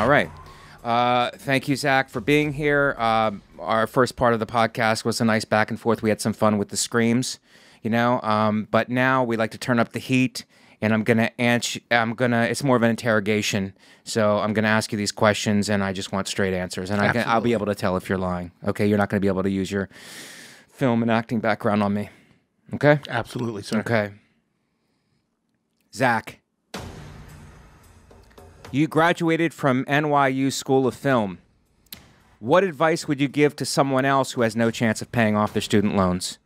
right. Thank you, Zach, for being here. Our first part of the podcast was a nice back and forth. We had some fun with the screams, but now we like to turn up the heat, and it's more of an interrogation. So I'm going to ask you these questions, and I just want straight answers. And I'll be able to tell if you're lying. Okay? You're not going to be able to use your film and acting background on me. Okay? Absolutely, sir. Okay. Zach, you graduated from NYU School of Film. What advice would you give to someone else who has no chance of paying off their student loans?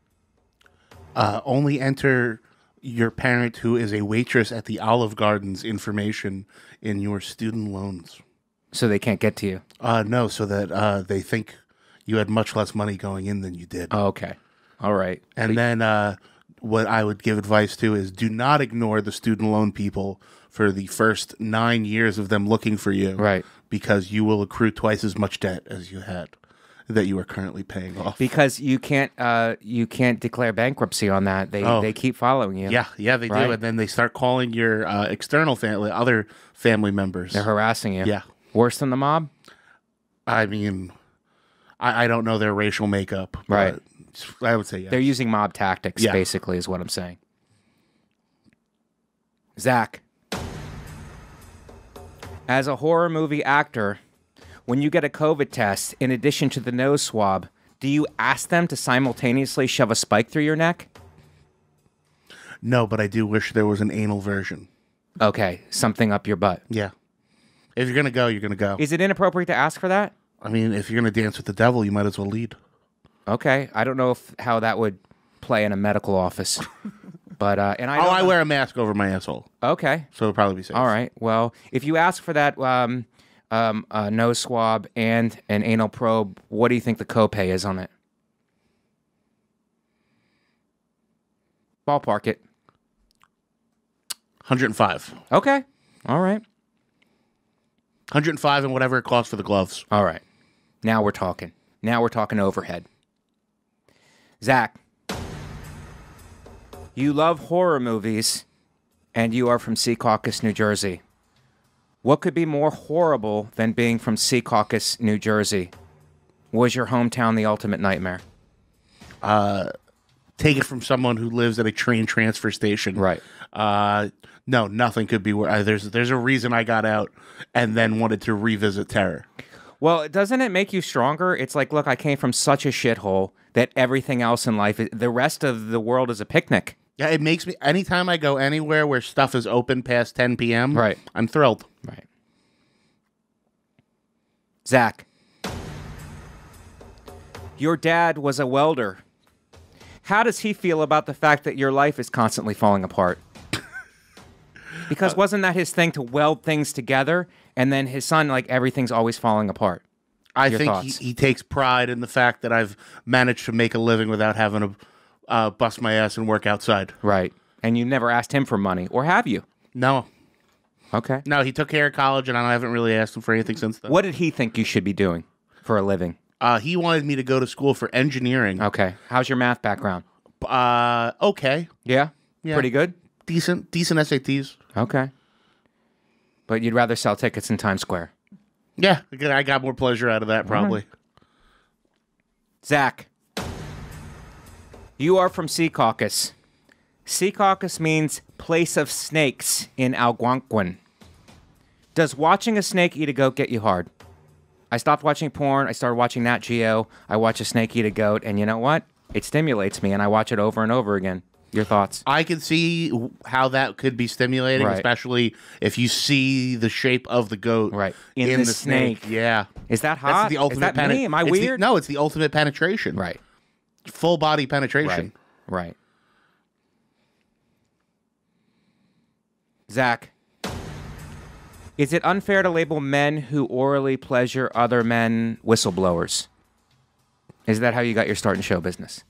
Only enter your parent who is a waitress at the Olive Garden's information in your student loans. So they can't get to you? No, so that they think you had much less money going in than you did. Oh, okay. All right. And then what I would give advice to is do not ignore the student loan people for the first 9 years of them looking for you. Right. Because you will accrue twice as much debt as you had that you are currently paying off. Because you can't declare bankruptcy on that. They keep following you. Yeah, they do. And then they start calling your external family, other family members. They're harassing you. Yeah. Worse than the mob? I mean, I don't know their racial makeup. Right. But I would say yes. They're using mob tactics, basically, is what I'm saying. Zach, as a horror movie actor, when you get a COVID test, in addition to the nose swab, do you ask them to simultaneously shove a spike through your neck? No, but I do wish there was an anal version. Okay, something up your butt. Yeah. If you're going to go, you're going to go. Is it inappropriate to ask for that? I mean, if you're going to dance with the devil, you might as well lead. Okay, I don't know how that would play in a medical office, but I wear a mask over my asshole. Okay, so it'll probably be safe. All right. Well, if you ask for that nose swab and an anal probe, what do you think the copay is on it? Ballpark it. $105. Okay. All right. $105 and whatever it costs for the gloves. All right. Now we're talking. Now we're talking overhead. Zach, you love horror movies, and you are from Secaucus, New Jersey. What could be more horrible than being from Secaucus, New Jersey? Was your hometown the ultimate nightmare? Take it from someone who lives at a train transfer station. Right. No, nothing could be worse. There's a reason I got out and then wanted to revisit terror. Well, doesn't it make you stronger? It's like, look, I came from such a shithole that everything else in life, the rest of the world is a picnic. Yeah, it makes me, anytime I go anywhere where stuff is open past 10 p.m., right, I'm thrilled. Right. Zach, your dad was a welder. How does he feel about the fact that your life is constantly falling apart? Because wasn't that his thing, to weld things together? And then his son, like, everything's always falling apart. I think he takes pride in the fact that I've managed to make a living without having to bust my ass and work outside. Right. And you never asked him for money, or have you? No. Okay. No, he took care of college, and I haven't really asked him for anything since then. What did he think you should be doing for a living? He wanted me to go to school for engineering. Okay. How's your math background? Okay. Yeah? Pretty good? Decent SATs. Okay. But you'd rather sell tickets in Times Square? Yeah, I got more pleasure out of that, probably. Right. Zach, you are from Secaucus. Secaucus means place of snakes in Algonquin. Does watching a snake eat a goat get you hard? I stopped watching porn. I started watching Nat Geo. I watch a snake eat a goat, and you know what? It stimulates me, and I watch it over and over again. Your thoughts? I can see how that could be stimulating, right, especially if you see the shape of the goat in the snake. Yeah. Is that hot? That's the ultimate Is that me? Am I weird? No, it's the ultimate penetration. Right. Full body penetration. Right. Zach, is it unfair to label men who orally pleasure other men whistleblowers? Is that how you got your start in show business?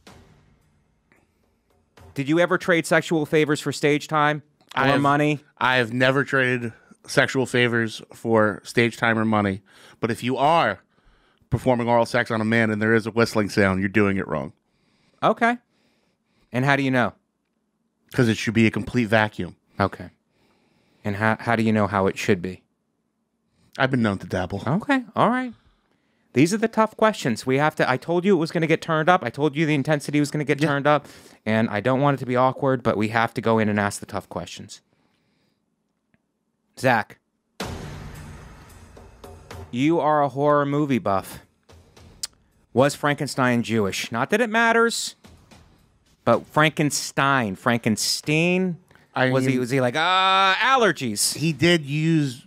Did you ever trade sexual favors for stage time or money? I have never traded sexual favors for stage time or money. But if you are performing oral sex on a man and there is a whistling sound, you're doing it wrong. Okay. And how do you know? Because it should be a complete vacuum. Okay. And how do you know how it should be? I've been known to dabble. Okay, all right. These are the tough questions. We have to. I told you it was going to get turned up. I told you the intensity was going to get turned up, and I don't want it to be awkward, but we have to go in and ask the tough questions. Zach, you are a horror movie buff. Was Frankenstein Jewish? Not that it matters, but Frankenstein. Was he like allergies? He did use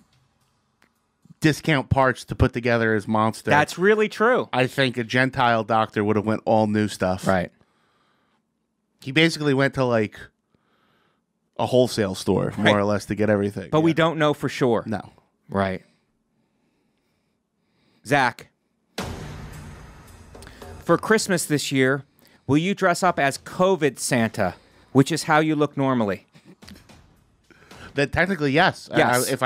discount parts to put together his monster. That's really true. I think a Gentile doctor would have went all new stuff. Right. He basically went to like a wholesale store, more or less, to get everything. But we don't know for sure. No. Right. Zach, for Christmas this year, will you dress up as COVID Santa, which is how you look normally? That technically, yes. Yes. If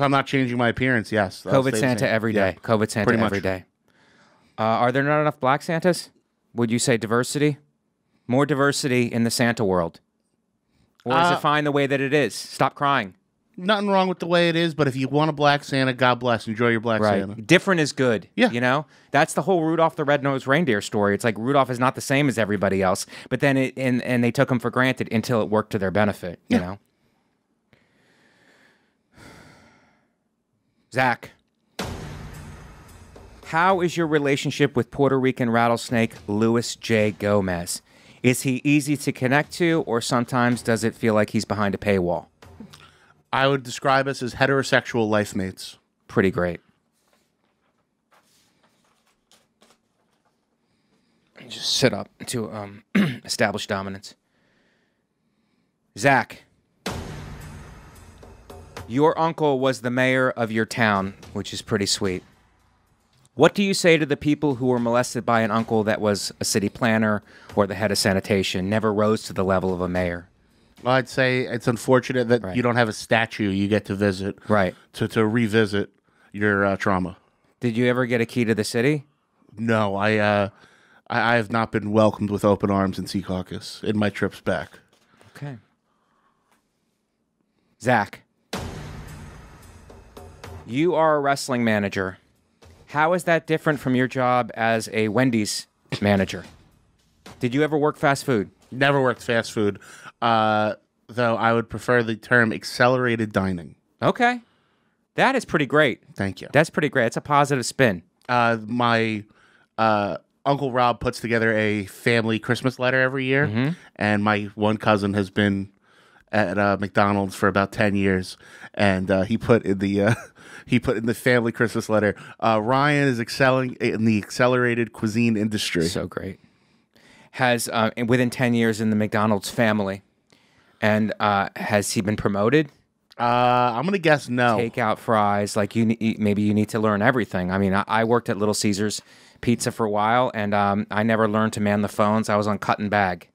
I'm not changing my appearance, yes. COVID Santa every day. Yeah. COVID Santa every day. Are there not enough black Santas? Would you say diversity? More diversity in the Santa world? Or is it fine the way that it is? Stop crying. Nothing wrong with the way it is, but if you want a black Santa, God bless. Enjoy your black Santa. Different is good. Yeah. You know? That's the whole Rudolph the Red-Nosed Reindeer story. It's like Rudolph is not the same as everybody else, but then and they took him for granted until it worked to their benefit, you know? Zach, how is your relationship with Puerto Rican rattlesnake Luis J. Gomez? Is he easy to connect to, or sometimes does it feel like he's behind a paywall? I would describe us as heterosexual life mates. Pretty great. Just sit up to establish dominance. Zach, your uncle was the mayor of your town, which is pretty sweet. What do you say to the people who were molested by an uncle that was a city planner or the head of sanitation, never rose to the level of a mayor? Well, I'd say it's unfortunate that you don't have a statue you get to visit. Right. To revisit your trauma. Did you ever get a key to the city? No, I have not been welcomed with open arms in Sea Caucus in my trips back. Okay. Zach, you are a wrestling manager. How is that different from your job as a Wendy's manager? Did you ever work fast food? Never worked fast food, though I would prefer the term accelerated dining. Okay. That is pretty great. Thank you. That's pretty great. It's a positive spin. My Uncle Rob puts together a family Christmas letter every year, and my one cousin has been at McDonald's for about 10 years, and he put in the family Christmas letter, Ryan is excelling in the accelerated cuisine industry. So great. Has within 10 years in the McDonald's family, and has he been promoted? I'm gonna guess no. Takeout fries, like maybe you need to learn everything. I mean, I worked at Little Caesars Pizza for a while, and I never learned to man the phones. I was on cut and bag.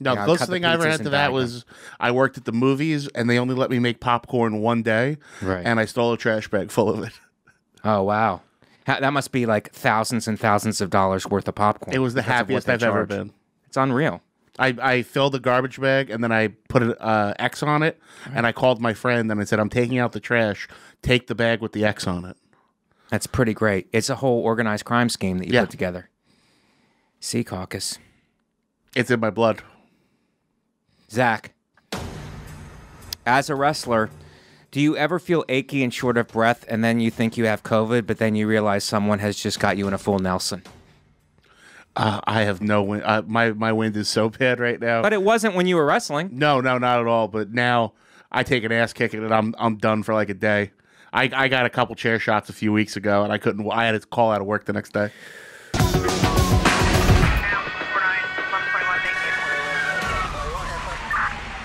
No, the closest thing I ever had to that was I worked at the movies, and they only let me make popcorn one day, and I stole a trash bag full of it. Oh, wow. That must be like thousands and thousands of dollars worth of popcorn. It was the happiest I've ever been. It's unreal. I filled the garbage bag, and then I put an X on it, and I called my friend, and I said, I'm taking out the trash. Take the bag with the X on it. That's pretty great. It's a whole organized crime scheme that you put together. Sea Caucus. It's in my blood. Zach, as a wrestler, do you ever feel achy and short of breath, and then you think you have COVID, but then you realize someone has just got you in a full Nelson? I have no wind. My wind is so bad right now. But it wasn't when you were wrestling. No, not at all. But now I take an ass kicking, and I'm done for like a day. I got a couple chair shots a few weeks ago, and I had to call out of work the next day.